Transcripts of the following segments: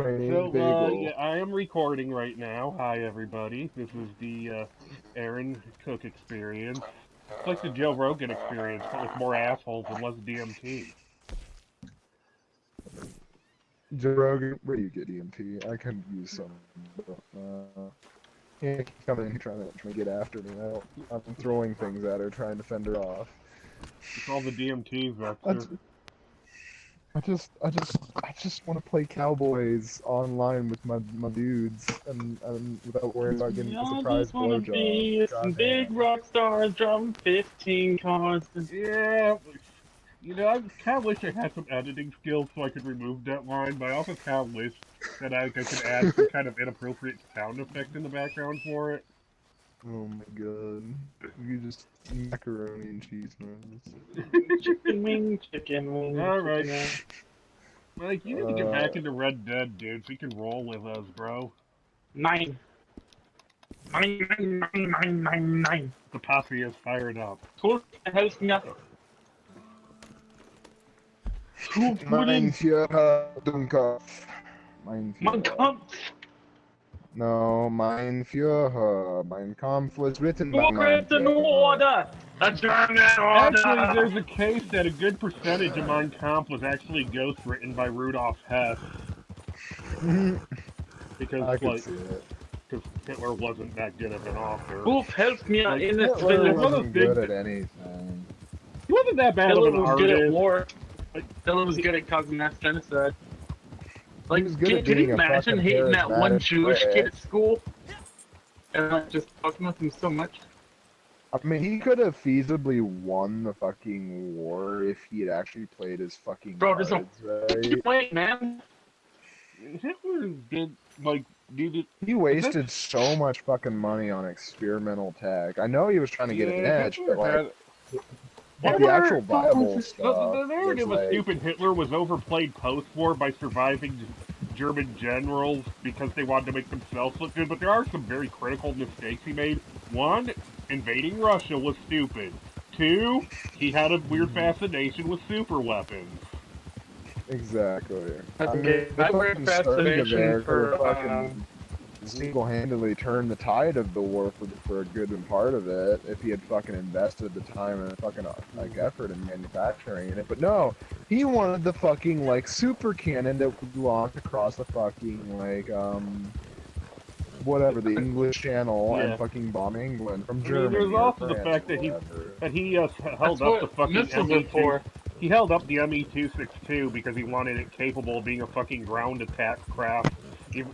My name's So, yeah, Bagel. I am recording right now. Hi, everybody. This is the Aaron Cook experience. It's like the Joe Rogan experience, but with more assholes and less DMT. Joe Rogan, where do you get EMT? I could use some. Yeah, come in here trying to get after me. I'm throwing things at her, trying to fend her off. It's all the DMT, I, Vector. j- I just want to play Cowboys online with my dudes, and without worrying about getting a Y'all surprise just wanna blowjob. be some big Goddamn. rock stars driving 15 cars. Yeah, I kind of wish I had some editing skills so I could remove that line, but I also kind of wish that I could add some kind of inappropriate sound effect in the background for it. Oh my god. You just macaroni and cheese noodles. Chicken wing, chicken wing, Alright. chicken wing. Mike, you need to get back into Red Dead, dude, so you can roll with us, bro. Nine. Nine. The posse is fired up. Tut helfen ja. Zu Mein Pudding. Führer, Dummkopf. Mein Man Führer. Kampf. No, mein Führer. Mein Kampf was written by mein Vorgesetzte Führer. Order. A German Actually, order. there's a case that a good percentage of Mein Kampf was actually ghostwritten by Rudolf Hess. Because, I could see it. because Hitler wasn't that good of an author. Wolf helft mir Like, in the Hitler Zwille. wasn't good at anything. He wasn't that bad Hitler of an was good at artist. war. Like, Hitler was good at causing mass genocide. He Like, was good at can being you a imagine fucking hating that one charismatic Jewish prick. kid at school? And like just fucking with him so much? I mean, he could have feasibly won the fucking war if he had actually played his fucking Bro, there's no cards right. wait, man. Hitler did, like, needed. He wasted so much fucking money on experimental tech. I know he was trying to get an Yeah, edge, Hitler but like, had. the Hitler- actual viable The stuff narrative was of like, stupid Hitler was overplayed post-war by surviving German generals because they wanted to make themselves look good, but there are some very critical mistakes he made. One, invading Russia was stupid. Two, he had a weird fascination with super weapons. exactly. Okay, the I wear fucking Surge of fascination America for, fucking single-handedly turned the tide of the war for a good part of it if he had fucking invested the time and fucking like effort in manufacturing it. But no, he wanted the fucking like super cannon that would launch across the fucking like whatever the English Channel Yeah. and fucking bomb England from I mean, Germany. there's or also the France fact or that whatever. he That's held up the what fucking missiles are for. He held up the Me-262 because he wanted it capable of being a fucking ground attack craft,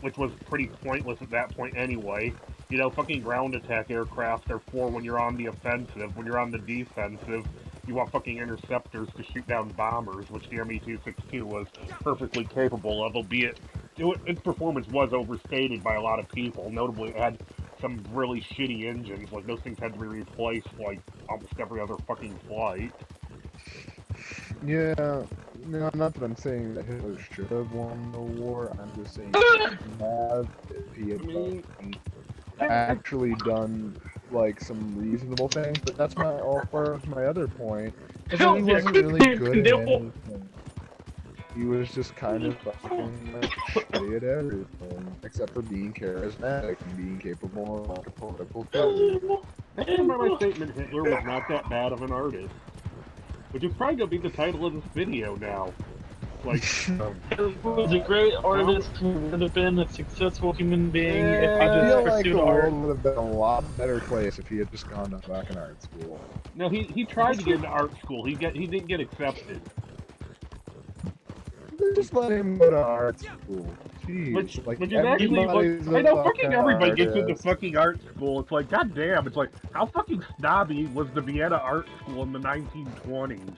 which was pretty pointless at that point anyway. You know, fucking ground attack aircraft are for when you're on the offensive. When you're on the defensive, you want fucking interceptors to shoot down bombers, which the Me-262 was perfectly capable of, albeit its performance was overstated by a lot of people. Notably, it had some really shitty engines. Like, those things had to be replaced, like, almost every other fucking flight. Yeah, no, not that I'm saying that Hitler should have won the war. I'm just saying he should have if he had fucking actually done like some reasonable things. But that's all part of my other point. Is that he wasn't really good at anything. He was just kind of fucking like shitty at everything, except for being charismatic and being capable of like a political career. I stand by my statement, Hitler was not that bad of an artist. Which is probably going to be the title of this video now. Like, He was a great artist who would have been a successful human being if he I just feel like pursued the art. world would have been a lot better place if he had just gone to fucking art school. no, he tried to get into art school. He didn't get accepted. Just let him go to art school. Jeez, Which is actually, like, I know fucking everybody gets into fucking art school. It's like, goddamn, it's like, how fucking snobby was the Vienna art school in the 1920s?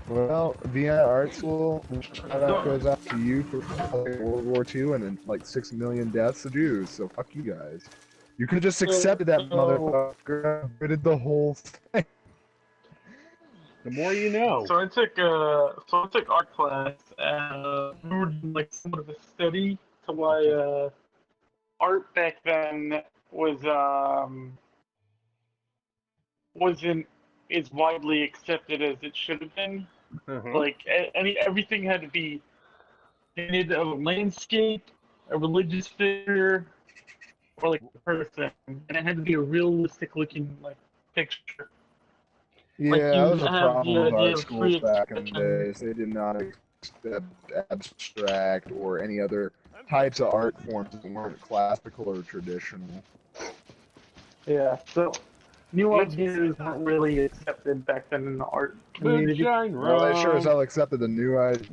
Well, Vienna Art School, shout out goes out to you for World War II and then like 6 million deaths of Jews, so fuck you guys. You could have just accepted that motherfucker and did the whole thing. The more you know. So I took art class and we were doing like somewhat of a study to why art back then wasn't as widely accepted as it should have been. Uh-huh. Like everything had to be They needed a landscape, a religious figure, or like a person, and it had to be a realistic looking like picture. Yeah, Like that you was a have the problem with idea art of schools free back in the expression. days. They did not accept abstract or any other types of art forms that weren't classical or traditional. Yeah, so new It's ideas weren't really accepted back then in the art community. moonshine Well, they sure as rum. hell accepted the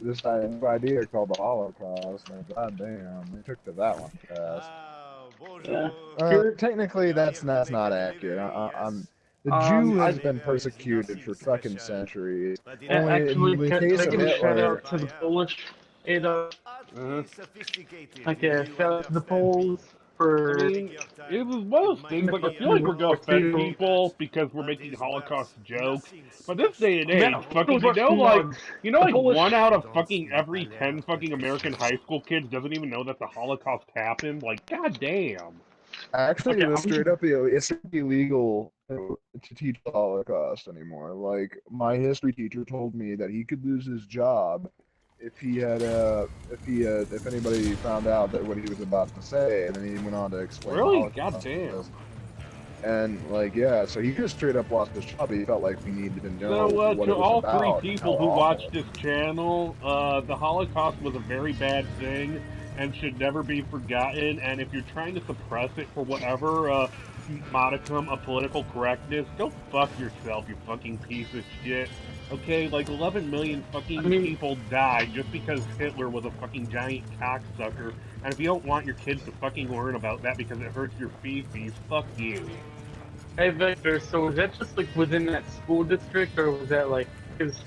this new idea called the Holocaust. And goddamn, they took to that one fast. Yeah. Here, Technically, that's not accurate. The Jew has I been persecuted for fucking centuries. yeah, Only in actually, the can case I of give a shout Hitler, out to the Polish? It Uh, like a shout out to the Poles I for mean, it was one of those things, like, I feel like we're gonna offend people because we're making Holocaust jokes. But this day and age, yeah, fucking, those Russian mugs. The like Polish. 1 out of every 10 fucking American high school kids doesn't even know that the Holocaust happened? Like, goddamn. actually, Okay, it was straight up it's illegal to teach the Holocaust anymore. Like my history teacher told me that he could lose his job if he had if anybody found out that what he was about to say, and then he went on to explain the Really? Holocaust. Goddamn. And like, yeah, so he just straight up lost his job. He felt like we needed to know So, what to it was all about. three And people how who watch awful. this channel, the Holocaust was a very bad thing and should never be forgotten. And if you're trying to suppress it for whatever modicum of political correctness, go fuck yourself, you fucking piece of shit. Okay, like 11 million fucking people died just because Hitler was a fucking giant cocksucker. And if you don't want your kids to fucking learn about that because it hurts your feces, fuck you. Hey Victor, so was that just like within that school district, or was that like? Because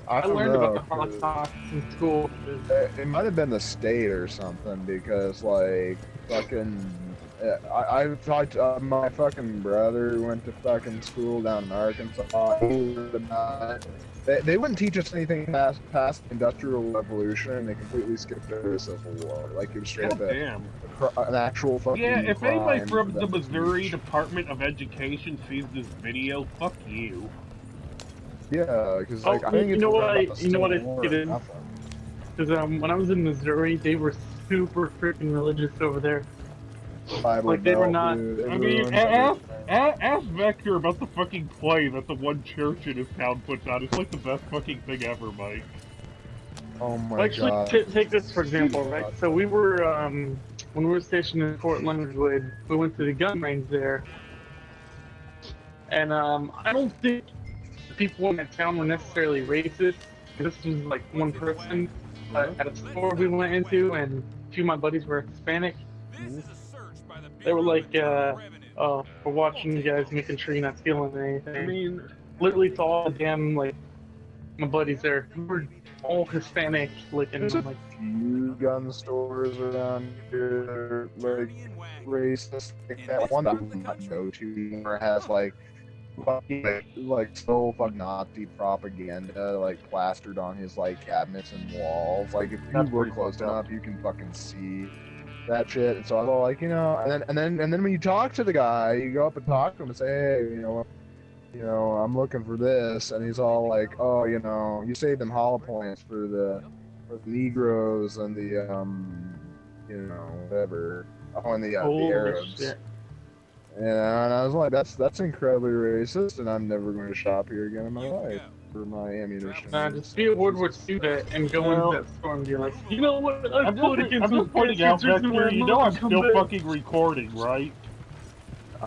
I don't learned know, about the Holocaust in school. it might have been the state or something because like fucking I talked my fucking brother went to fucking school down in Arkansas. He learned about it. They wouldn't teach us anything past the Industrial Revolution, and they completely skipped over the Civil War. Like it was straight up Damn. an actual fucking Yeah, if anybody crime from for the them to Missouri teach. Department of Education sees this video, fuck you. Yeah, because Oh, like I think you it's know what about I, the you know what I Civil War think it or is? nothing. Because when I was in Missouri, they were super freaking religious over there. Bible Like they were Belt, not. dude. It I mean, ruins ask, everything. ask Vector about the fucking play that the one church in his town puts on. It's like the best fucking thing ever, Mike. Oh my Well, actually, god. take this for example, right? So we were when we were stationed in Fort Leonard Wood, we went to the gun range there, and I don't think the people in that town were necessarily racist. This was like one person, but at a store we went into, and two of my buddies were Hispanic. They were like, "Oh, we're watching you guys, making sure you're not stealing anything." I mean, Literally, to all the damn like my buddies there, who were all Hispanic looking. There's a I'm like, few gun stores around here that are, like racist. Like that one I would not go to anymore has like fucking like so fucking Nazi propaganda like plastered on his like cabinets and walls. Like if you That's look pretty close fucked up. enough, you can fucking see that shit. And so I was all like, and then when you talk to the guy, you go up and talk to him and say, hey, I'm looking for this, and he's all like, oh, you saved them hollow points for the Negroes and the whatever, and the "Holy Arabs. shit!" And I was like, that's incredibly racist, and I'm never going to shop here again in my life for my ammunition. Nah, just be a World War II vet and go Well, into that store and be like, you know what? I I'm fought against just pointing out, Vector, you know I'm still fucking recording, right?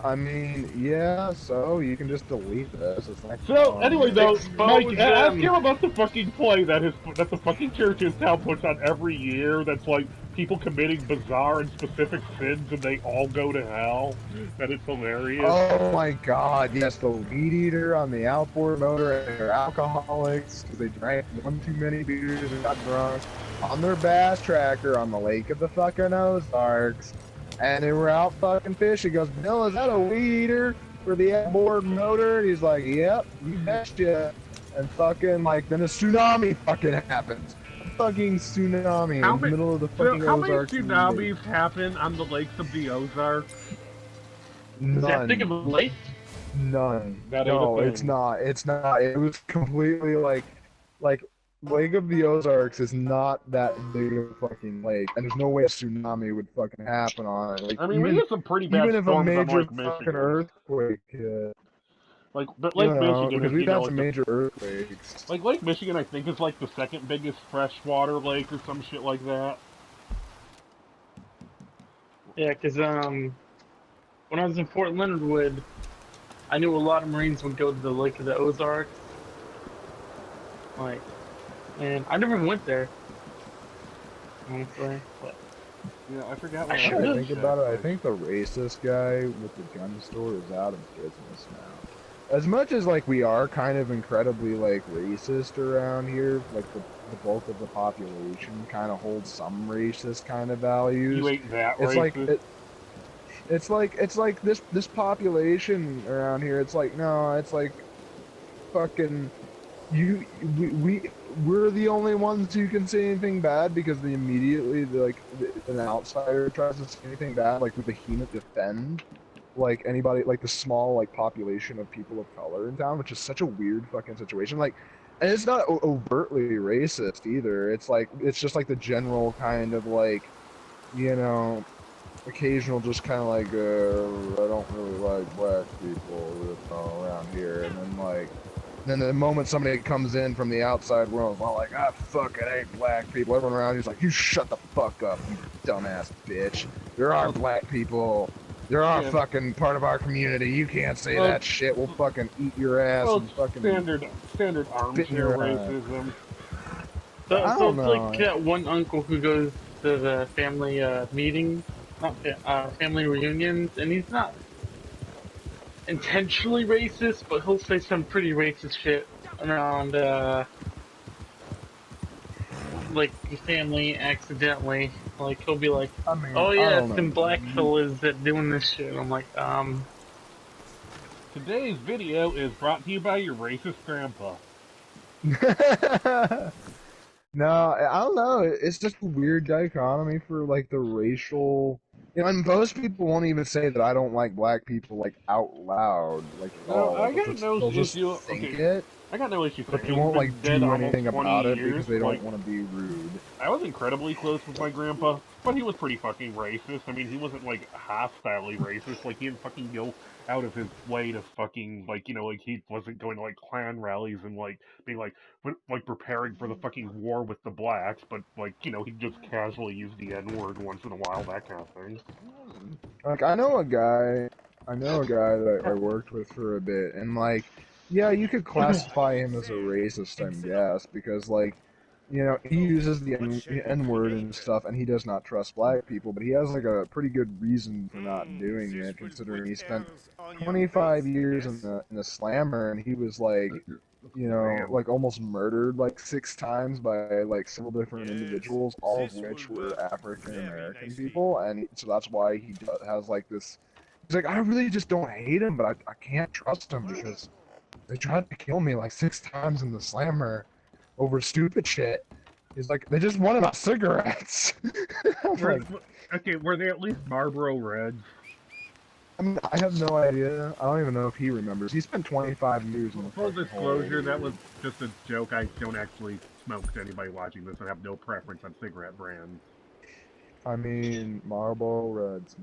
I mean, yeah, so you can just delete this. It's like, So, anyway, though, Expose Mike, ask them. him about the fucking play that the fucking church in town puts on every year that's like people committing bizarre and specific sins and they all go to hell. That it's hilarious. oh my god, yes, the weed eater on the outboard motor, and they're alcoholics because they drank one too many beers and got drunk on their bass tracker on the lake of the fucking Ozarks. And they were out fucking fishing. He goes, Bill, is that a weed eater for the outboard motor? And he's like, yep, you betcha. And fucking, like, then a tsunami fucking happens. A fucking tsunami in the middle of the fucking How many Ozarks. tsunamis happen on the lakes of the Ozarks? Is that big of a None. lake? None. That ain't No, a thing. it's not. It's not. It was completely like Lake of the Ozarks is not that big of a fucking lake, and there's no way a tsunami would fucking happen on it. Like I mean, we get some pretty bad even if a storms on major Lake fucking Michigan. earthquake hit, But Lake Michigan because is, we've had some major earthquakes. like Lake Michigan, I think is like the second biggest freshwater lake or some shit like that. Yeah, because when I was in Fort Leonard Wood, I knew a lot of Marines would go to the Lake of the Ozarks. Like, and I never went there, honestly. But Yeah, I forgot. I What should Think about it. I think the racist guy with the gun store is out of business now. As much as like we are kind of incredibly like racist around here, like the bulk of the population kind of holds some racist kind of values. You ain't that It's racist. it's like this population around here. It's like no, it's like fucking we're the only ones who can say anything bad because they immediately an outsider tries to say anything bad, like the behemoth defend like anybody, like the small like population of people of color in town, which is such a weird fucking situation. Like, and it's not overtly racist either. It's like it's just like the general kind of like, you know, occasional just kind of like I don't really like black people around here, and then the moment somebody comes in from the outside world, well, like, I fucking hate black people. Everyone around you's like, you shut the fuck up, you dumbass bitch. There are black people. There are fucking part of our community. You can't say that shit. We'll fucking eat your ass and fucking standard armchair racism. So it's like that one uncle who goes to the family meetings, not family reunions, and he's not intentionally racist, but he'll say some pretty racist shit around like your family accidentally. Like he'll be like, I mean, "Oh yeah, some black fellas that doing this shit." I'm like, Today's video is brought to you by your racist grandpa. No, I don't know. It's just a weird dichotomy for like the racial. You know, and most people won't even say that I don't like black people like out loud, like at all. I got They'll just think it. I got no issue But saying they won't he's like been do dead anything almost about 20 it years. because they don't Like, want to be rude. I was incredibly close with my grandpa, but he was pretty fucking racist. I mean, he wasn't like hostilely racist. Like he didn't fucking go out of his way to fucking like like he wasn't going to like Klan rallies and like being like preparing for the fucking war with the blacks. But like he just casually used the N-word once in a while, that kind of thing. Like I know a guy that I worked with for a bit, and like, yeah, you could classify him as a racist, I guess, because like, you know, he uses the N-word and stuff, and he does not trust black people, but he has like a pretty good reason for not doing it, considering he spent 25 years in the slammer, and he was like, you know, like almost murdered like 6 times by like several different individuals, all of which were African American people, and so that's why he has like this. He's like, I really just don't hate him, but I can't trust him because they tried to kill me like 6 times in the slammer over stupid shit. He's like, they just wanted my cigarettes. Okay, were they at least Marlboro Reds? I mean, I have no idea. I don't even know if he remembers. He spent 25 years in the Full disclosure, that was just a joke. I don't actually smoke to anybody watching this. I have no preference on cigarette brands. I mean, Marlboro Reds.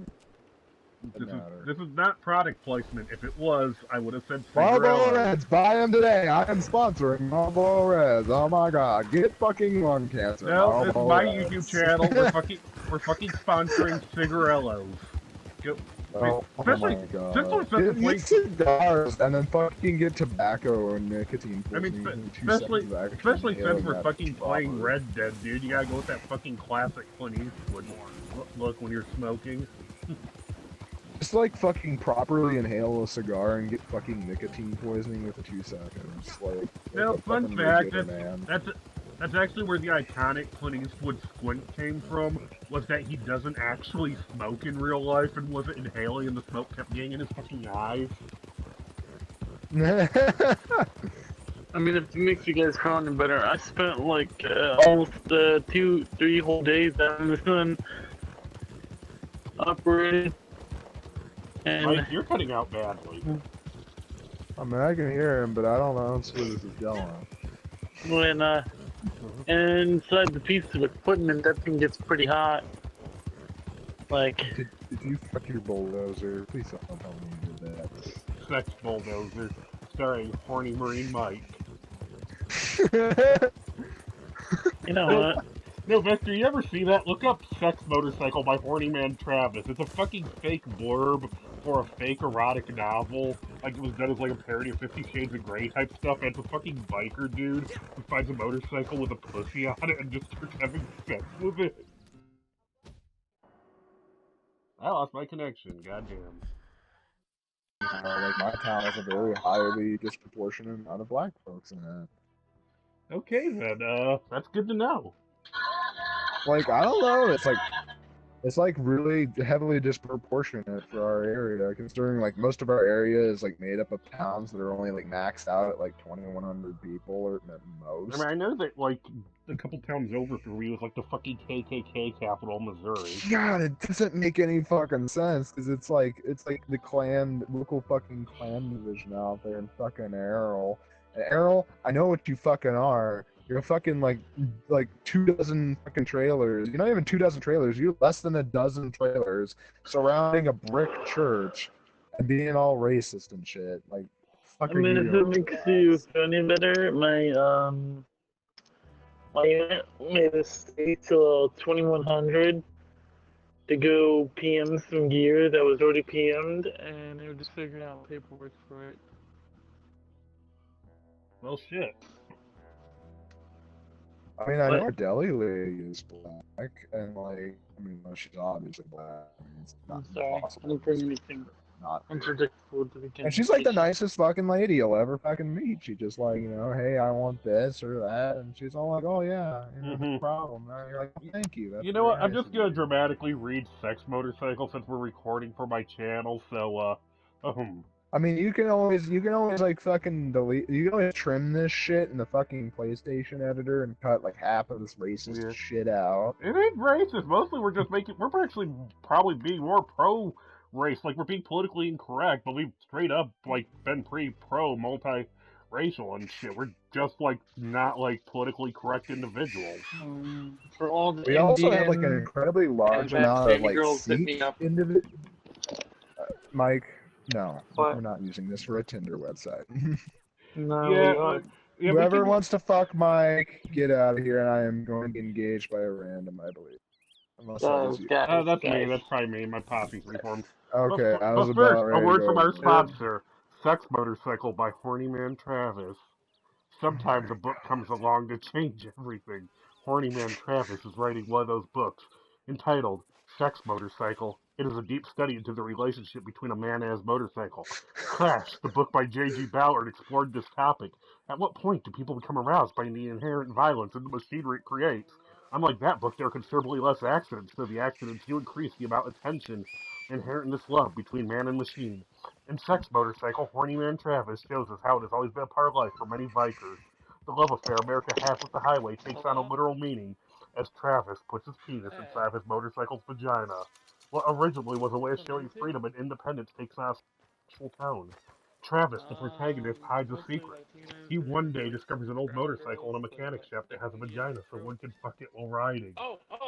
This is not product placement. If it was, I would have said Marlboro Reds, buy them today. I am sponsoring Marlboro Reds. Oh my god, get fucking lung cancer. No, this is my YouTube channel. We're fucking sponsoring cigarellos. Especially, get cigars and then fucking get tobacco and nicotine. I mean, especially since we're fucking playing Red Dead, dude. You gotta go with that fucking classic Clint Eastwood look when you're smoking. Just like fucking properly inhale a cigar and get fucking nicotine poisoning with 2 seconds. Like, no, fun fact, that's actually where the iconic Clint Eastwood squint came from, was that he doesn't actually smoke in real life and wasn't inhaling and the smoke kept getting in his fucking eyes. I mean, if it makes you guys feel any better, I spent like almost 2-3 whole days out in the sun operating. And Mike, you're cutting out badly. I mean, I can hear him, but I don't know where this is going. When And inside the piece of equipment, that thing gets pretty hot. Like, Did you fuck your bulldozer? Please don't tell me you did Sex Bulldozer, starring Horny Marine Mike. that. you know No, what? no, Vector, you ever see that? Look up Sex Motorcycle by Horny Man Travis. It's a fucking fake blurb for a fake erotic novel. Like, it was done as like a parody of 50 Shades of Grey type stuff. And it's a fucking biker dude who finds a motorcycle with a pussy on it and just starts having sex with it. I lost my connection, goddamn. Like my town has a very highly disproportionate amount of black folks in it. Okay then, that's good to know. Like I don't know, it's like really heavily disproportionate for our area, considering like most of our area is like made up of towns that are only like maxed out at like 2,100 people or at I most. mean, I know that, like, a couple towns over for me was, like, the fucking KKK capital, Missouri. God, it doesn't make any fucking sense because it's like the clan, local fucking clan division out there in fucking Errol. And Errol, I know what you fucking are. You're fucking like 24 fucking trailers. You're not even 24 trailers. You're less than a dozen trailers surrounding a brick church and being all racist and shit. Like, fuck I are mean, you if it doing? makes you feel any better, my unit made a stay till 2100 to go PM some gear that was already PM'd, and they were just figuring out paperwork for it. Well, shit. I mean, I know What? our deli lady is black, and like, I mean, well, she's obviously black. I mean, it's not I'm sorry, I impossible. didn't bring anything Not unpredictable to begin. And she's like the nicest fucking lady you'll ever fucking meet. She just like, hey, I want this or that, and she's all like, oh yeah, no Mm-hmm. problem. And you're like, thank you. That's You know very what? I'm nice just of gonna you. dramatically read Sex Motorcycle since we're recording for my channel, so, I mean, you can always like fucking delete. You can always trim this shit in the fucking PlayStation editor and cut like half of this racist Yeah. shit out. It ain't racist. Mostly we're actually probably being more pro-race. Like, we're being politically incorrect, but we've straight up, like, been pretty multi-racial and shit. We're just, like, not, like, politically correct individuals. For all the We also have like an Indian incredibly large and amount of Pakistani like girls hit Sikh me up. individuals. Mike, no, But we're not using this for a Tinder website. no, Yeah, we are. yeah, Whoever people, wants to fuck Mike, get out of here, and I am going to be engaged by a random, I believe. Unless that is you. that's me. Guys. That's probably me. My posse's reformed. Okay, I was But first, about a ready to word from go. our sponsor, Sex Motorcycle by Horny Man Travis. Sometimes a book comes along to change everything. Horny Man Travis is writing one of those books, entitled Sex Motorcycle. It is a deep study into the relationship between a man and his motorcycle. Crash, the book by J.G. Ballard, explored this topic. At what point do people become aroused by the inherent violence in the machinery it creates? Unlike that book, there are considerably less accidents, so the accidents do increase the amount of tension inherent in this love between man and machine. In Sex Motorcycle, Horny Man Travis shows us how it has always been a part of life for many bikers. The love affair America has with the highway takes on a literal meaning as Travis puts his penis inside of his motorcycle's vagina. What originally was a way of showing freedom and independence takes on a sexual tone. Travis, the protagonist, hides a secret. He one day discovers an old motorcycle in a mechanic shop that has a vagina so one can fuck it while riding.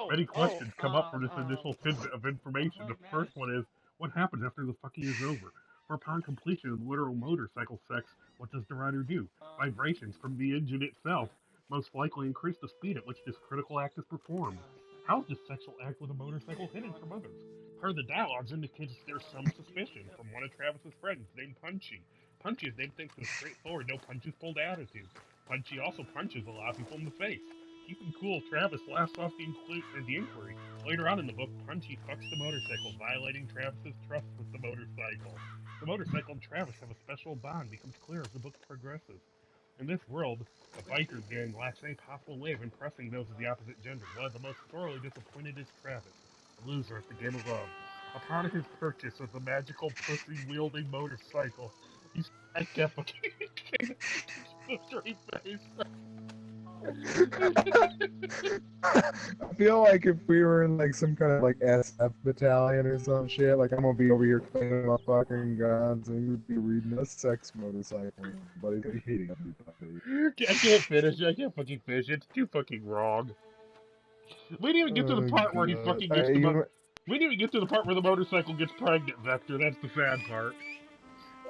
Many questions come up from this initial tidbit of information. The first one is, what happens after the fucking is over? For upon completion of literal motorcycle sex, what does the rider do? Vibrations from the engine itself most likely increase the speed at which this critical act is performed. How is this sexual act with a motorcycle hidden from others? Per the dialogues indicates there's some suspicion from one of Travis's friends named Punchy. Punchy's name thinks of a straightforward, no punches pulled attitude. Punchy also punches a lot of people in the face. Keeping cool, Travis laughs off the inquiry. Later on in the book, Punchy fucks the motorcycle, violating Travis's trust with the motorcycle. The motorcycle and Travis have a special bond, becomes clear as the book progresses. In this world, a biker gang lacks any possible way of impressing those of the opposite gender. One of the most thoroughly disappointed is Travis, a loser at the game of love. Upon his purchase of the magical pussy-wielding motorcycle, he's I can't fucking say that straight face. I feel like if we were in like some kind of like SF battalion or some shit, like I'm gonna be over here cleaning my fucking guns and you'd be reading a sex motorcycle. Buddy's gonna be hating everybody. I can't finish it. I can't fucking finish it. It's too fucking wrong. We didn't even get to the Oh, part where he God. fucking gets we didn't even get to the part where the motorcycle gets pregnant, Vector. That's the sad part.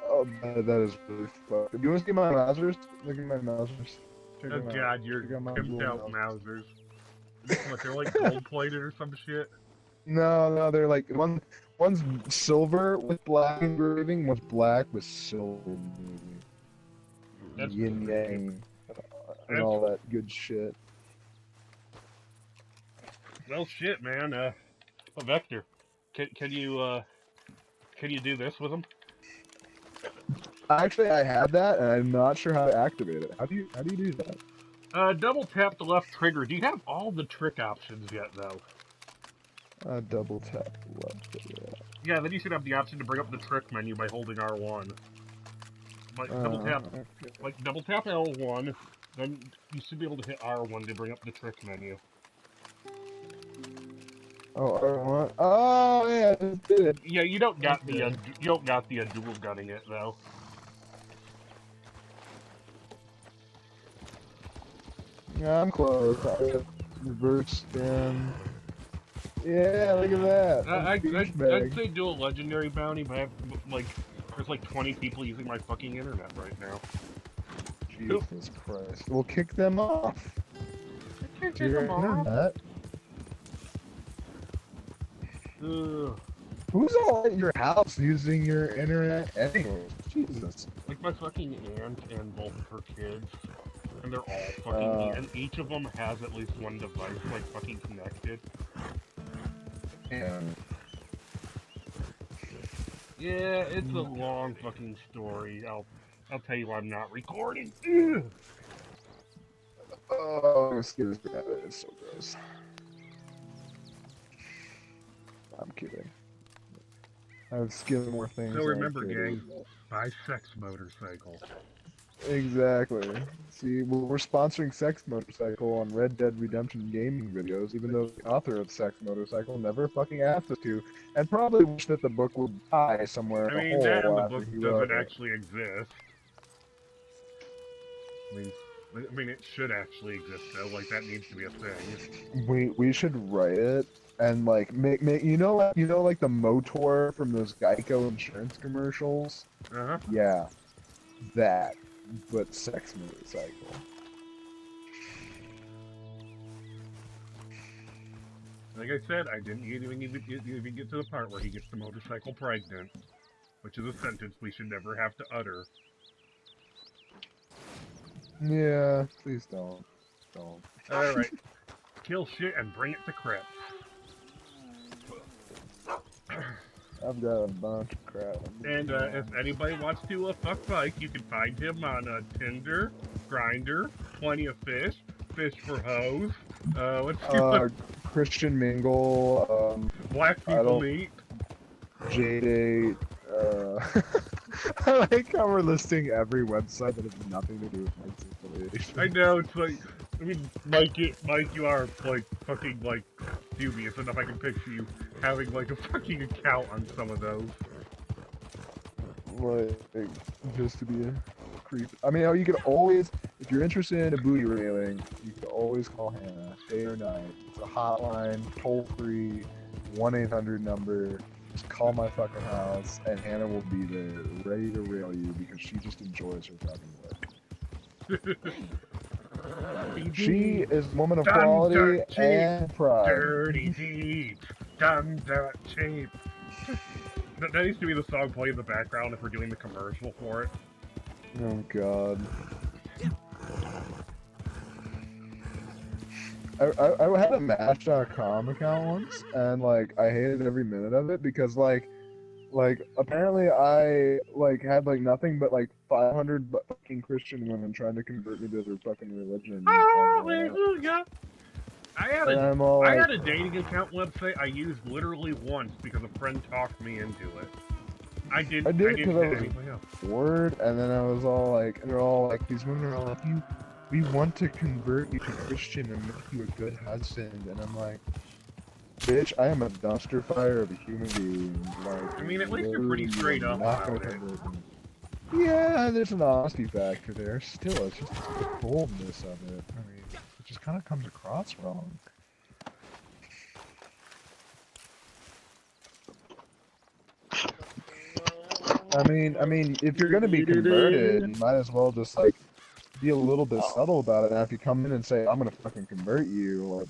Oh, that is really fucked. Do you want to see my Mausers? Look at my Mausers. Check Oh them out. god, you're Check out my pimped little out Mausers. Mausers. What, they're like gold plated or some shit? No, they're like one's silver with black engraving, one's black with silver engraving. That's Yin yang and all that good shit. Well, shit, man. Vector, can you do this with him? Actually, I have that, and I'm not sure how to activate it. How do you do that? Double tap the left trigger. Do you have all the trick options yet, though? Double tap left. Yeah, then you should have the option to bring up the trick menu by holding R1. Like double tap L1, then you should be able to hit R1 to bring up the trick menu. Oh, R1. Oh yeah, I just did it. Yeah, you don't got the dual gunning it though. Yeah, I'm close. I got reverse scan. Yeah, look at that. I'd say do a legendary bounty, but I have, there's like 20 people using my fucking internet right now. Jesus Christ. We'll kick them off. I can't kick them off. Internet. Ugh. Who's all at your house using your internet anyways? Jesus. Like my fucking aunt and both of her kids. And they're all fucking and each of them has at least one device like fucking connected. And yeah, it's a long fucking story. I'll tell you why I'm not recording. oh, excuse me, it's so gross. I'm kidding. I've skilled more things. So remember, gang, buy sex motorcycle. Exactly. See, we're sponsoring Sex Motorcycle on Red Dead Redemption gaming videos, even though the author of Sex Motorcycle never fucking asked us to, and probably wish that the book would die somewhere in I a mean, hole that and the after book he wrote doesn't it. actually exist. I mean, it should actually exist though. Like that needs to be a thing. We should write it and like make you know like the motor from those Geico insurance commercials. Uh-huh. Yeah, that, but Sex Motorcycle. Like I said, I didn't even get to the part where he gets the motorcycle pregnant, which is a sentence we should never have to utter. Yeah, please don't. Alright. Kill shit and bring it to Crypt. I've got a bunch of crap. And if anybody wants to fuck Mike, you can find him on Tinder, Grindr, Plenty of Fish, Fish for Hoes, Christian Mingle, Black People Meet, J-Date, I like how we're listing every website that has nothing to do with Mike's affiliation. I know, it's like, I mean, Mike, you are, like, fucking, like, dubious enough I can picture you having, like, a fucking account on some of those. Like, just to be a creep. I mean, you can always, if you're interested in a booty railing, you can always call Hannah, day or night. It's a hotline, toll-free, 1-800 number. Just call my fucking house, and Hannah will be there, ready to rail you, because she just enjoys her fucking work. She is a woman of quality and pride. Dirty deeds, done that cheap. That needs to be the song playing in the background if we're doing the commercial for it. Oh god. I had a Match.com account once, and like I hated every minute of it because like apparently I like had like nothing but like 500 fucking Christian women trying to convert me to their fucking religion. Hallelujah! I had a dating account website I used literally once because a friend talked me into it. I did it because I was bored, and then I was all like, and they're all like, these women are all like, we want to convert you to Christian and make you a good husband. And I'm like, bitch, I am a dumpster fire of a human being. Like, I mean, at least you're pretty straight up not gonna about it. convert me. Yeah, there's an honesty factor there. Still, it's just the boldness of it. I mean, it just kind of comes across wrong. I mean, if you're gonna be converted, you might as well just like be a little bit subtle about it. Now, if you come in and say, "I'm gonna fucking convert you," like,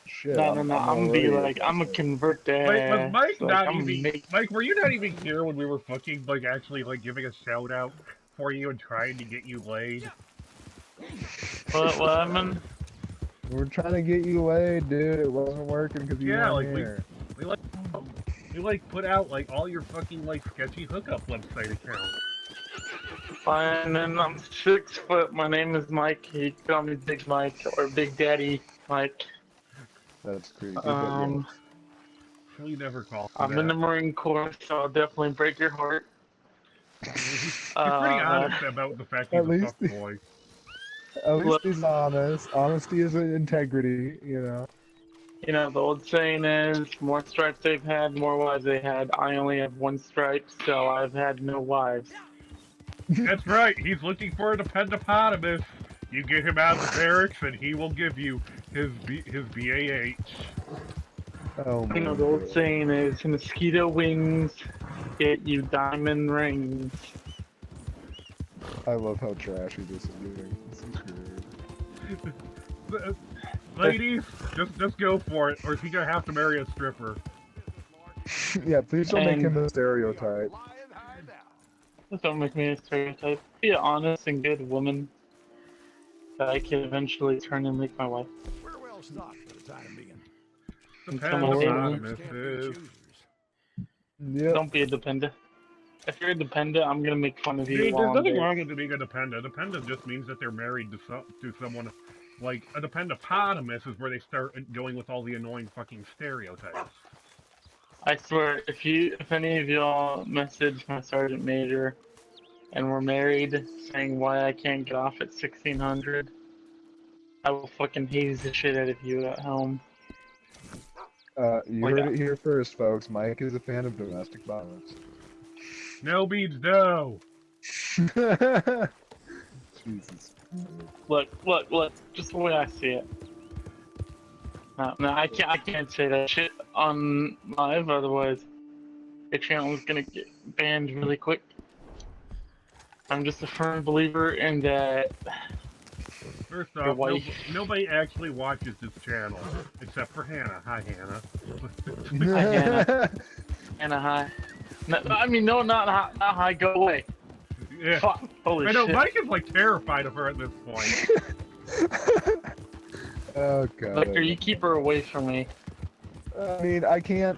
shit. No, I'm gonna be like, I'm gonna convert that. Wait, was Mike like, not I'm even? Mike, were you not even here when we were fucking like actually like giving a shout out for you and trying to get you laid? What happened? We're trying to get you laid, dude. It wasn't working because you Yeah, weren't like here. we like put out like all your fucking like sketchy hookup website accounts. Fine, and I'm 6 foot. My name is Mike. You can call me Big Mike or Big Daddy Mike. That's creepy. We never call. I'm in the Marine Corps, so I'll definitely break your heart. You're pretty honest about the fact he's at a least- fuckboy. At least he's honest. Honesty is an integrity, you know. You know, the old saying is, more stripes they've had, more wives they had. I only have 1 stripe, so I've had no wives. That's right. He's looking for a dependopotamus. You get him out of the barracks, and he will give you his BAH. Oh my You know, the old saying is, mosquito wings get you diamond rings. I love how trashy this is getting. This is great. Ladies, just go for it, or is he gonna have to marry a stripper? Yeah, please don't make And- him a stereotype. Don't make me a stereotype. Be an honest and good woman that I can eventually turn and make my wife. We're well stocked for the time being. Dependopotamus is. Yep. Don't be a dependent. If you're a dependent, I'm gonna make fun of you. See, while there's I'm nothing there. wrong with being a dependent. Dependent just means that they're married to someone. Like, a dependopotamus is where they start going with all the annoying fucking stereotypes. I swear, if any of y'all message my sergeant major and we're married, saying why I can't get off at 1600, I will fucking haze the shit out of you at home. You Like, heard it here first, folks. Mike is a fan of domestic violence. No beads, no! Jesus. Look, just the way I see it. No, I can't say that shit on live, otherwise your channel is gonna get banned really quick. I'm just a firm believer in that. First Your off, wife. nobody actually watches this channel, except for Hannah. Hi, Hannah. Hannah. Hannah, hi. No, I mean, no, not hi. Go away. Yeah. Fuck. Holy I know, shit. Mike is like terrified of her at this point. Oh god. Victor, you keep her away from me. I mean, I can't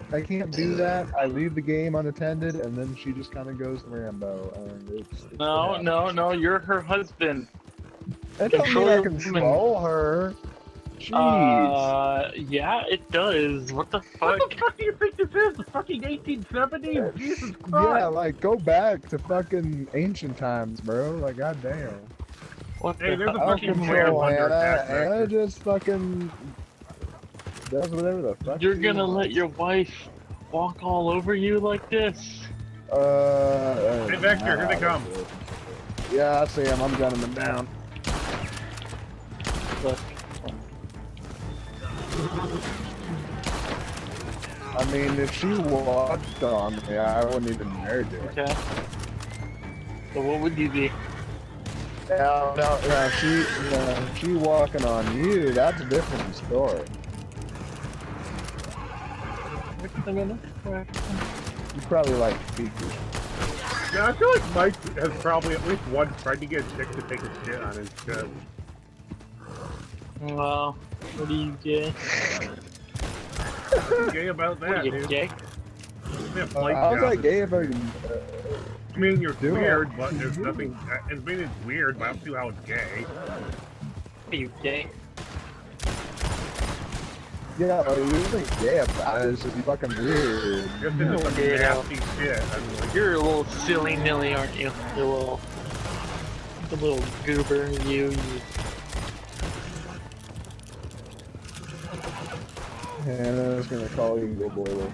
do that. I leave the game unattended, and then she just kind of goes Rambo, and it's No, you're her husband. That don't mean Control I your control her. Jeez. Yeah, it does. What the fuck? What the fuck do you think this is? The fucking 1870s? Jesus Christ! Yeah, like go back to fucking ancient times, bro. Like goddamn. What Hey, the there's a hell? I don't fucking control whale under Hannah. attack Hannah vector. just fucking does whatever the fuck. You're she gonna let wants. your wife walk all over you like this? Hey, Vector, here they come. Yeah, I see him. I'm gunning them down. Look, I mean, if she walked on me, I wouldn't even married her. okay. So what would you be? Now, she walking on you, that's a different story. You probably like speakers. Yeah, I feel like Mike has probably at least once tried to get a chick to take a shit on his shit. Well, what are you gay? What's gay about What that, are you dude? gay? Yeah, flight I was job like is- gay if I I mean, you're do it. weird, but there's nothing. I mean, it's weird, but I don't see how it's gay. Are you gay? yeah, like, you think gay about it, it's just fucking weird. Just into some weirdo. nasty shit. I'm like, You're a little silly nilly, aren't you? You little goober, you. Hannah's gonna call you little boy, little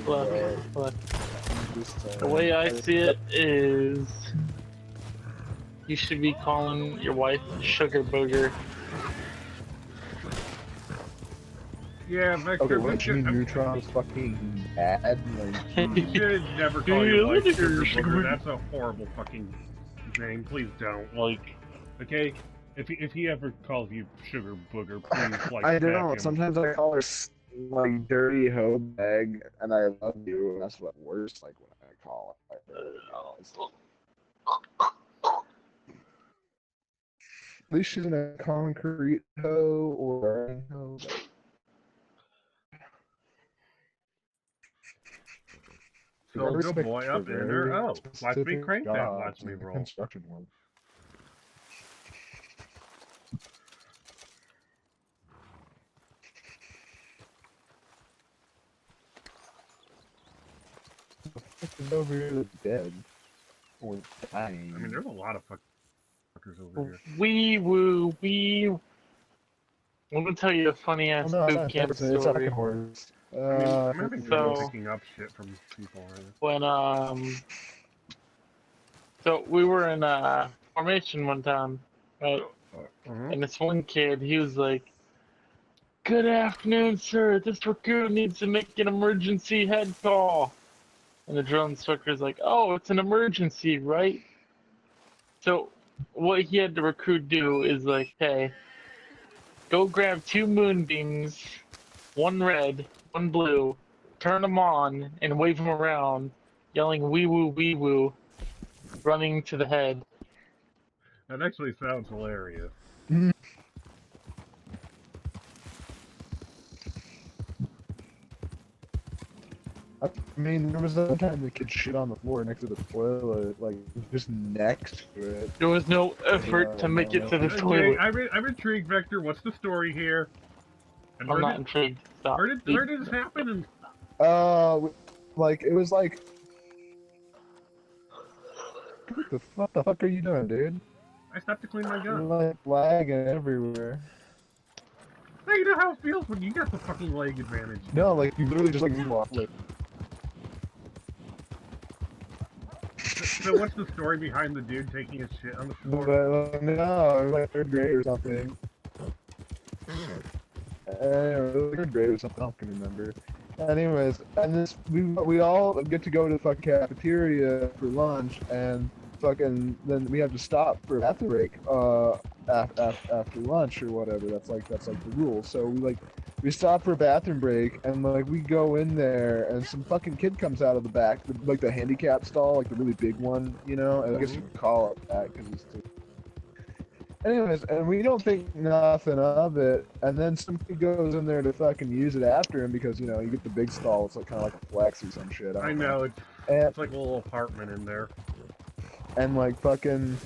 fuzzy. Look. Just saying. The way I see it is, you should be calling your wife Sugar Booger. Yeah, Victor. Okay, what Victor, you mean Neutron's fucking bad? Like, you should never call your wife Sugar Booger. That's a horrible fucking name. Please don't. Like, okay? If he ever calls you Sugar Booger, please, like, I don't smack know. him. Sometimes I call her like dirty hoe bag, and I love you, and that's what worse. Like when I call her. At least she's in a concrete hoe or a hoe. So good boy up in her. Oh, watch me crank that. Watch me roll. Construction work. Is over here that's dead or dying. I mean, there's a lot of fuckers over here. Wee woo, wee. Let me tell you a funny ass boot camp story. It's like a horse. I mean, I'm having trouble so- picking up shit from people right now. When so we were in formation one time, right? And this one kid, he was like, "Good afternoon, sir. This recruit needs to make an emergency head call." And the drill instructor's like, "Oh, it's an emergency, right?" So what he had the recruit do is like, "Hey, go grab 2 moonbeams, 1 red, 1 blue, turn them on, and wave them around, yelling wee woo, running to the head." That actually sounds hilarious. I mean, there was that time the kid shit on the floor next to the toilet, like just next to it. There was no effort to make it to the Okay, toilet. I'm intrigued, Vector. What's the story here? And I'm not intrigued. Stop. where did this happen? And Like it was like, what the fuck are you doing, dude? I stopped to clean my You're gun. like lagging everywhere. Hey, you know how it feels when you got the fucking leg advantage. No, like you literally just like walk. Like, So what's the story behind the dude taking his shit on the floor? no, it was like 3rd grade or something. Third grade or something, I don't can remember. Anyways, and this we all get to go to the fucking cafeteria for lunch, and fucking then we have to stop for a bathroom break after lunch or whatever. That's like the rule. So we stop for a bathroom break, and like we go in there, and some fucking kid comes out of the back, like the handicap stall, like the really big one, you know. And I guess you could call it that because it's too. Anyways, and we don't think nothing of it, and then some kid goes in there to fucking use it after him because, you know, you get the big stall, it's like kind of like a flex or some shit. I know, it's like a little apartment in there. And like fucking,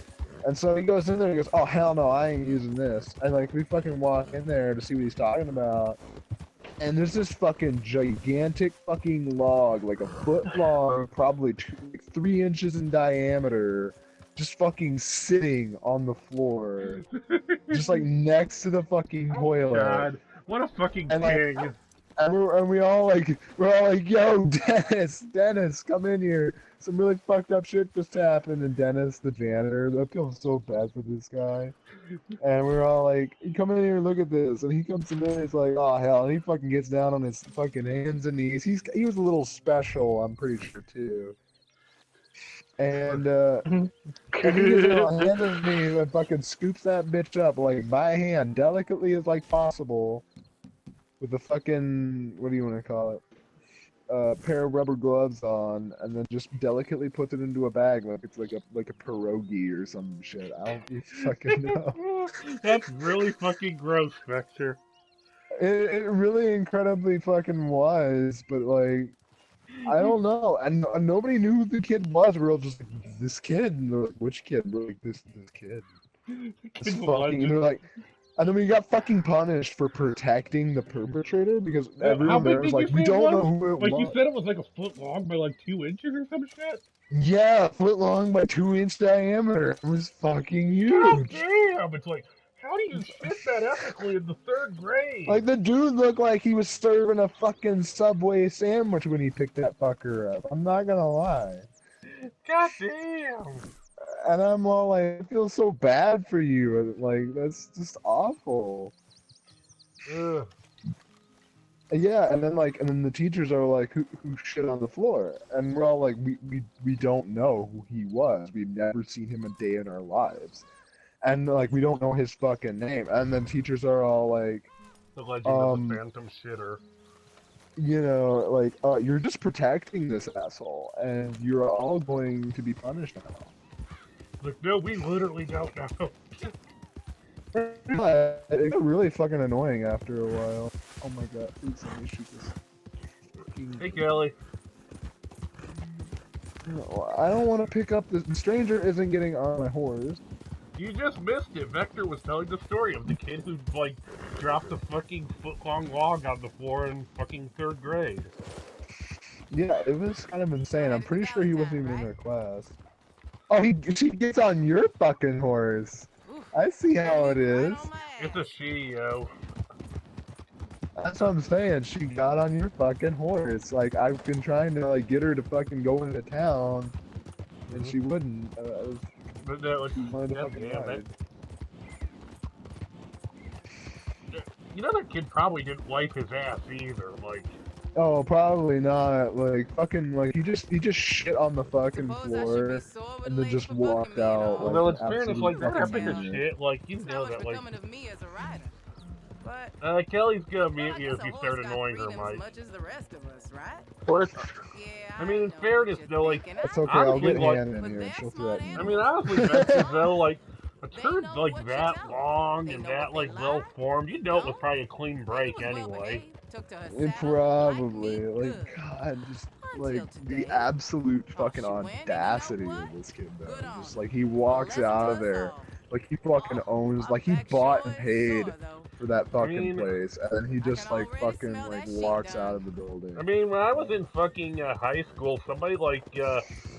and so he goes in there and he goes, "Oh hell no, I ain't using this." And like we fucking walk in there to see what he's talking about, and there's this fucking gigantic fucking log, like a foot long, probably 3 inches in diameter, just fucking sitting on the floor, just like next to the fucking toilet. God, what a fucking And, king! And we're all like, "Yo, Dennis, come in here. Some really fucked up shit just happened." And Dennis, the janitor, I feel so bad for this guy. And we're all like, "Come in here and look at this." And he comes in there and he's like, "Oh hell!" And he fucking gets down on his fucking hands and knees. He was a little special, I'm pretty sure too. And he gets on hands and knees and fucking scoops that bitch up like by hand, delicately as like possible. With the fucking, what do you want to call it? Pair of rubber gloves on, and then just delicately puts it into a bag like it's like a pierogi or some shit. I don't even fucking know. That's really fucking gross, Vector. It really incredibly fucking was, but like, I don't know. And nobody knew who the kid was. We're all just like, "This kid?" And they're like, "Which kid?" We're like, this kid. This fucking, and they're like, and then we got fucking punished for protecting the perpetrator because everyone there was like, "We don't know who it was." Like you said, it was like a foot long by like 2 inches or some shit. Yeah, foot long by 2 inch diameter. It was fucking God huge. damn! It's like, how do you shit that ethically in the 3rd grade? Like, the dude looked like he was serving a fucking Subway sandwich when he picked that fucker up. I'm not gonna lie. God damn! And I'm all like, I feel so bad for you. Like, that's just awful. Ugh. Yeah, and then the teachers are like, who shit on the floor? And we're all like, we don't know who he was. We've never seen him a day in our lives. And like, we don't know his fucking name. And then teachers are all like, The legend of the Phantom Shitter. you know, like, you're just protecting this asshole, and you're all going to be punished now. Like, no, we literally don't know. But it got really fucking annoying after a while. Oh my god, please let me shoot this. Hey, Kelly. No, I don't want to pick up this. The stranger isn't getting on my horse. You just missed it. Vector was telling the story of the kid who, like, dropped a fucking foot-long log on the floor in fucking 3rd grade. Yeah, it was kind of insane. I'm pretty sure he wasn't even in our class. Oh, she gets on your fucking horse. I see how it is. It's a she, yo. That's what I'm saying. She got on your fucking horse. Like, I've been trying to like get her to fucking go into town, and she wouldn't. But that was, She wanted to God fucking damn ride. it. You know that kid probably didn't wipe his ass either, like... Oh, probably not. Like, fucking, like, he just shit on the fucking floor, and then just walked out. Like, Although in an fairness, absolute like, that fucking epic as idiot. shit, like, you know that, like... Of me as a rider. Kelly's gonna mute Well, you if you start annoying her, as Mike. much as the rest of us, right? What? Yeah, I mean, in fairness, though, like... It's okay, I'll honestly, get like- Hannah in here, and she'll threaten I me. mean, honestly, Vector, though, like... A They turd know like what you that tell 'em. long They and know that, what they like, well-formed, you know it was No? probably a clean break anyway. Probably. Like, God, just, like, the absolute fucking she went, and you know audacity what? of this kid, though. Good on Just, her. like, he walks out of there. Like, he fucking owns, like, he bought and paid for that fucking mean, place, and then he just, can like, already fucking, smell like, that shit walks done. out of the building. I mean, when I was in fucking high school, somebody, like,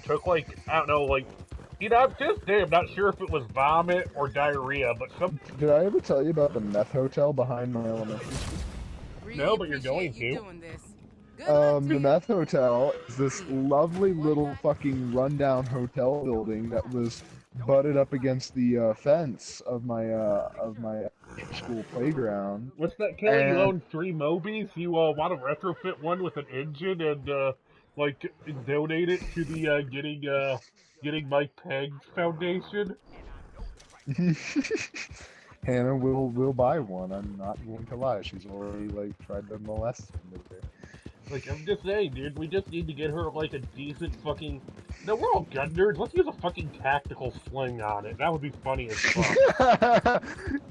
took, like, I don't know, like, you know, to this day, I'm not sure if it was vomit or diarrhea, but some... Did I ever tell you about the meth hotel behind my elementary school? No, but you're going to. The meth hotel is this lovely little fucking rundown hotel building that was butted up against the fence of my school playground. What's that, Kelly? You And- own 3 Mobies? You want to retrofit one with an engine and, like, donate it to the, getting Mike Pegg's foundation? Hannah will buy one. I'm not going to lie. She's already like tried to molest me there. Like, I'm just saying, dude, we just need to get her, like, a decent fucking... No, we're all gun nerds. Let's use a fucking tactical sling on it. That would be funny as fuck.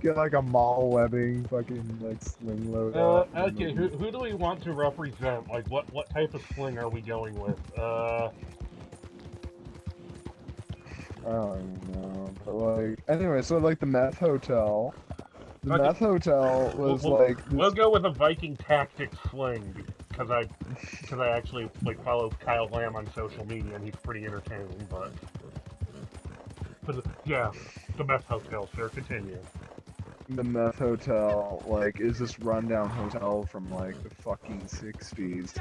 Get like a mall webbing fucking like sling load. Okay, who do we want to represent? Like, what type of sling are we going with? I don't know, but like anyway, so like the meth hotel. The Okay. meth hotel was We'll- like We'll go with a Viking Tactics sling, because I actually, like, follow Kyle Lamb on social media, and he's pretty entertaining, but yeah, the meth hotel, sir, continue. the meth hotel like is this rundown hotel from like the fucking 60s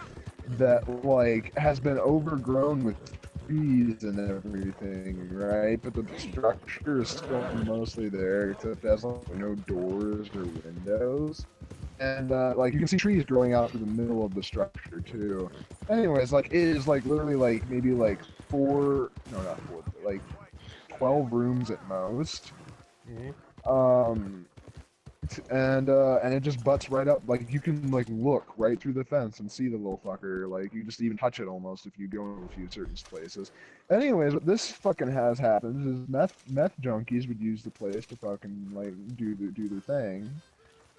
that like has been overgrown with trees and everything, right? But the structure is still mostly there, except it has like no doors or windows. And like you can see trees growing out through the middle of the structure too. Anyways, like it is like literally like maybe like 12 rooms at most. And it just butts right up. Like you can like look right through the fence and see the little fucker. Like you just even touch it almost if you go in a few certain places. Anyways, what this fucking has happened is meth junkies would use the place to fucking like do their thing.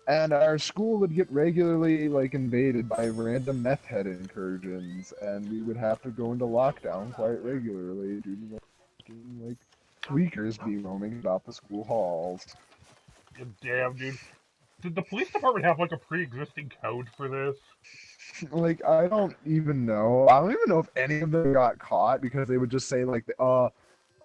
And our school would get regularly like invaded by random meth head incursions, and we would have to go into lockdown quite regularly due to like tweakers be roaming about the school halls. Damn, dude. Did the police department have, like, a pre-existing code for this? Like, I don't even know. I don't even know if any of them got caught because they would just say, like,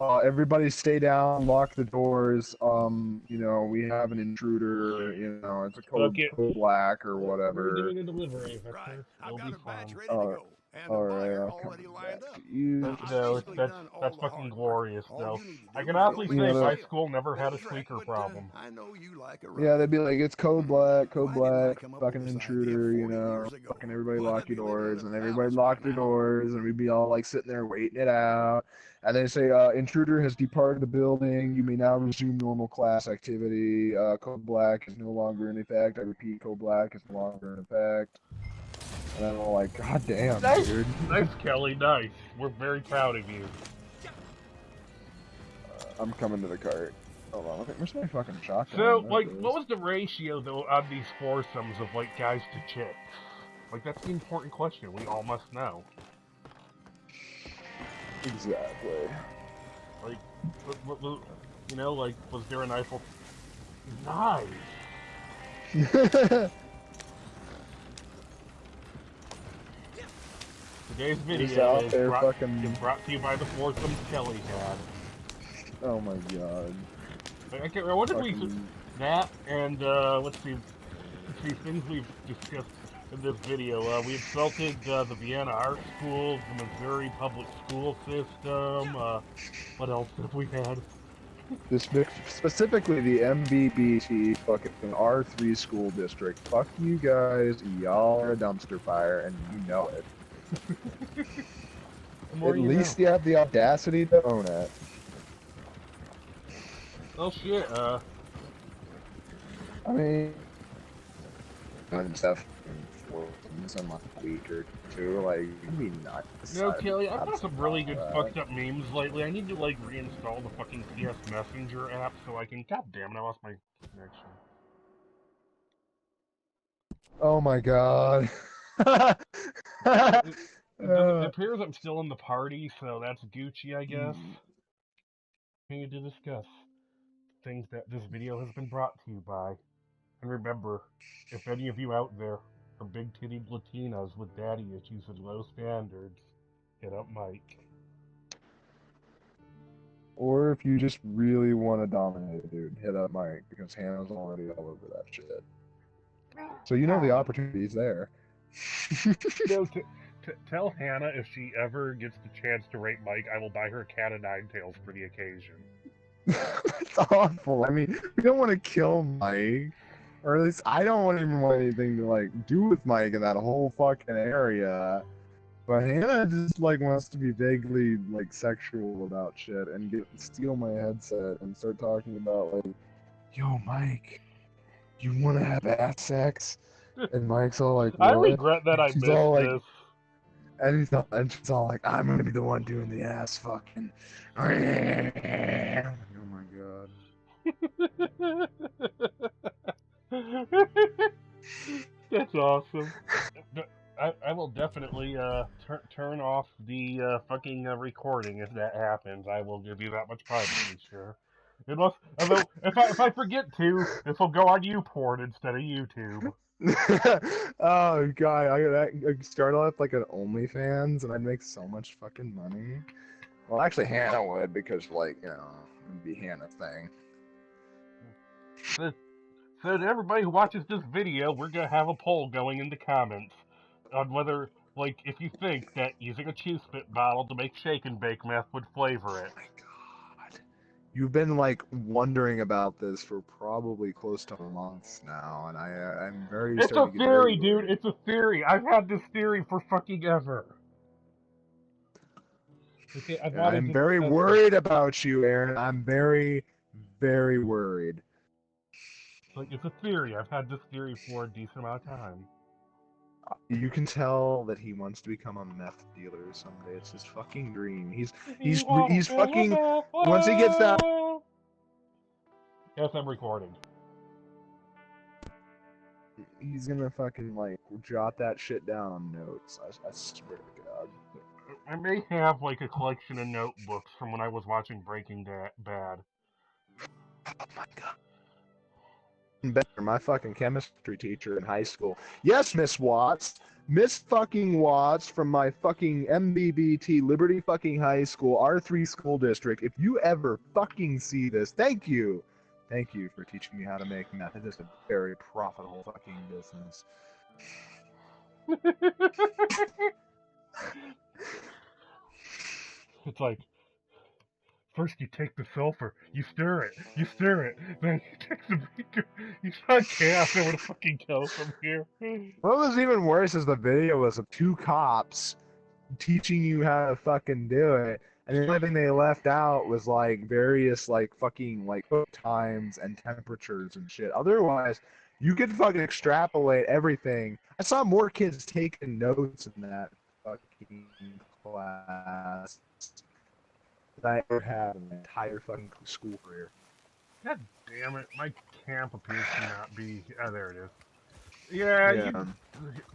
everybody stay down, lock the doors. You know, we have an intruder. You know, it's a code black or whatever. We're doing a delivery, Victor. Right. I've It'll got be a batch fun. ready to go. And the Alright, buyer I'll already come lined back up. to you. Now, I've No, basically that's done all that's the fucking hard glorious, work. though. All you need to I do can is honestly go say make know, my the school never had a That's right, squeaker but problem. I know you like a Yeah, they'd be like, it's code black, Why didn't I come up with fucking this idea intruder, you 40 know, years ago? fucking everybody Well, lock I'd your be living doors, in a and everybody palace lock right their now. doors, and we'd be all like sitting there waiting it out, and they say, intruder has departed the building, you may now resume normal class activity, code black is no longer in effect, I repeat, code black is no longer in effect, and I'm all like, god damn, Nice, dude. nice, Kelly, nice. We're very proud of you. I'm coming to the cart. Hold on, where's my fucking shotgun? So, There like, it is. what was the ratio, though, on these foursomes of, like, guys to chicks? Like, that's the important question we all must know. Exactly. Like, you know, like, was there an Eiffel... Nice! Today's video is brought to you by the foursomes Kelly had. Oh my god. I can't remember, what did we... That, and, let's see, things we've discussed in this video. We insulted the Vienna Art Schools, the Missouri Public School System, what else have we had? Specifically the MBBT fucking R3 school district. Fuck you guys, y'all are a dumpster fire, and you know it. At least you have the audacity to own it. Oh shit, I mean... and stuff in like a week or two, like, I mean, not. You know, Kelly, I've got some really good fucked up memes lately. I need to, like, reinstall the fucking PS Messenger app so I can... God damn it, I lost my connection. Oh my god. It appears I'm still in the party, so that's Gucci, I guess. Continue to discuss things that this video has been brought to you by. And remember, if any of you out there are big-titted Latinas with daddy issues and low standards, hit up Mike. Or if you just really want to dominate a dude, hit up Mike, because Hannah's already all over that shit. So you know the opportunity's there. No, tell Hannah if she ever gets the chance to rate Mike, I will buy her a cat of nine tails for the occasion. It's awful. I mean, we don't want to kill Mike. Or at least I don't even want anything to, like, do with Mike in that whole fucking area. But Hannah just, like, wants to be vaguely, like, sexual about shit and steal my headset and start talking about, like, yo, Mike, you want to have ass sex? And Mike's all like, what? I regret that I missed this. And she's all like, I'm gonna be the one doing the ass fucking. Oh my god. That's awesome. I will definitely turn off the fucking recording if that happens. I will give you that much privacy, sure. Although if I forget to, this will go on YouPorn instead of YouTube. Oh god, I'd start off like an OnlyFans and I'd make so much fucking money. Well, actually, Hannah would, because, like, you know, it'd be Hannah's thing. So to everybody who watches this video, we're gonna have a poll going in the comments on whether, like, if you think that using a chew spit bottle to make shake and bake meth would flavor it. Oh my god. You've been, like, wondering about this for probably close to months now, and I'm very... It's a theory, dude! It's a theory! I've had this theory for fucking ever! Okay, I'm very worried about you, Aaron. I'm very, very worried. Like, it's a theory. I've had this theory for a decent amount of time. You can tell that he wants to become a meth dealer someday. It's his fucking dream. He's fucking... Once he gets that... Yes, I'm recording. He's gonna fucking, like, jot that shit down on notes. I swear to God. I may have, like, a collection of notebooks from when I was watching Breaking Bad. Oh my god. better. My fucking chemistry teacher in high school. Yes, Miss Watts. Miss fucking Watts from my fucking MBBT Liberty fucking High School, R3 school district. If you ever fucking see this, thank you. Thank you for teaching me how to make meth. It is a very profitable fucking business. It's like, first you take the sulfur, you stir it, then you take the beaker, you shot gas over to fucking go from here. What was even worse is the video was of two cops teaching you how to fucking do it, and the only thing they left out was like various like fucking like cook times and temperatures and shit. Otherwise, you could fucking extrapolate everything. I saw more kids taking notes in that fucking class than I ever had in my entire fucking school career. God damn it, my camp appears to not be... Oh, there it is. Yeah.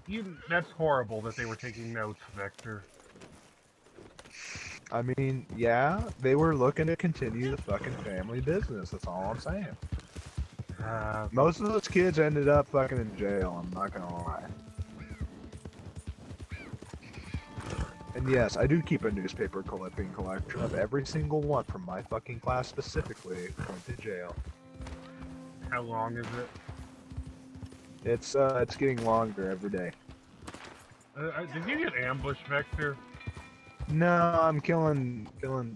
You that's horrible that they were taking notes, Vector. I mean, yeah, they were looking to continue the fucking family business. That's all I'm saying. Most of those kids ended up fucking in jail, I'm not gonna lie. And yes, I do keep a newspaper clipping collection of every single one from my fucking class specifically went to jail. How long is it? It's getting longer every day. Did you get ambushed, Vector? No, I'm killing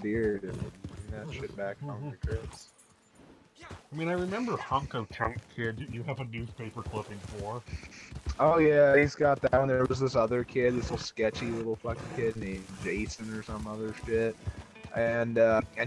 deer and bringing that shit back home to Chris. I mean, I remember Hunko Chunk Kid you have a newspaper clipping for. Oh yeah, he's got that one. There was this other kid, this little sketchy little fucking kid named Jason or some other shit. And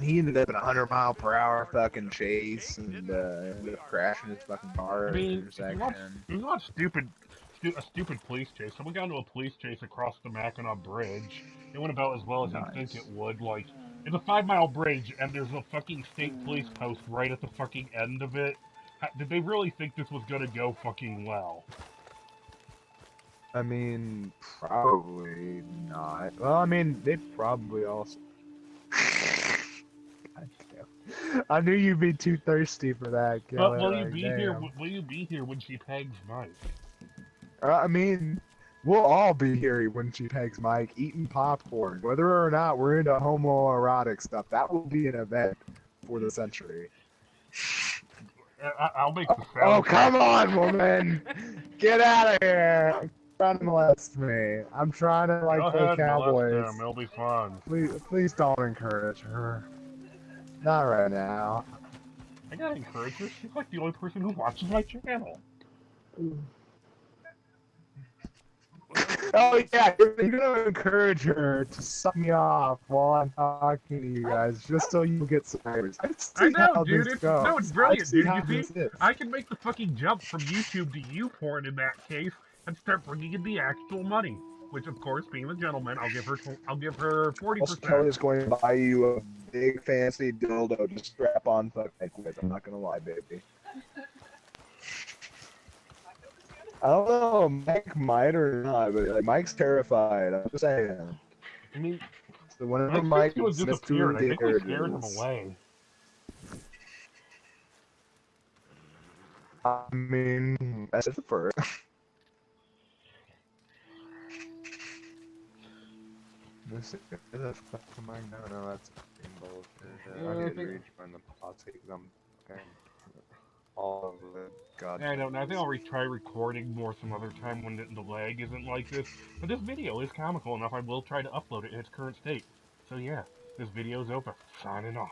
he ended up in a 100-mile-per-hour fucking chase and ended up crashing his fucking car I mean, in the intersection. you want a stupid police chase. Someone got into a police chase across the Mackinac Bridge. It went about as well as you'd think it would. Like, it's a 5-mile bridge, and there's a fucking state police post right at the fucking end of it. Did they really think this was gonna go fucking well? I mean, probably not. Well, I mean, they probably also... I knew you'd be too thirsty for that, Kelly. But will you be here? Will you be here when she pegs Mike? I mean, we'll all be here when she pegs Mike, eating popcorn. Whether or not we're into homoerotic stuff, that will be an event for the century. I'll make the sound. Oh, come on, woman! Get out of here! Trying to molest me. I'm trying to like play Cowboys. It'll be fun. Please don't encourage her. Not right now. I gotta encourage her. She's like the only person who watches my channel. Oh yeah, you're gonna encourage her to suck me off while I'm talking to you guys, just so you get subscribers. I know, dude. It's brilliant, dude. You see, Is. I can make the fucking jump from YouTube to YouPorn in that case, and start bringing in the actual money. Which, of course, being a gentleman, I'll give her 40%. Also, Kelly is going to buy you a big fancy dildo to strap on fuck neck with. I'm not gonna lie, baby. I don't know, Mike might or not, but like, Mike's terrified. I'm just saying. I mean, so whenever Mike was disappeared, I think we scared him away. I mean, that's the first. This is the fuck am I? No, that's bullshit. I need to rejoin the posse because I'm okay. All of the god. I don't know. I think I'll retry recording more some other time when the lag isn't like this. But this video is comical enough. I will try to upload it in its current state. So yeah, this video's over. Signing off.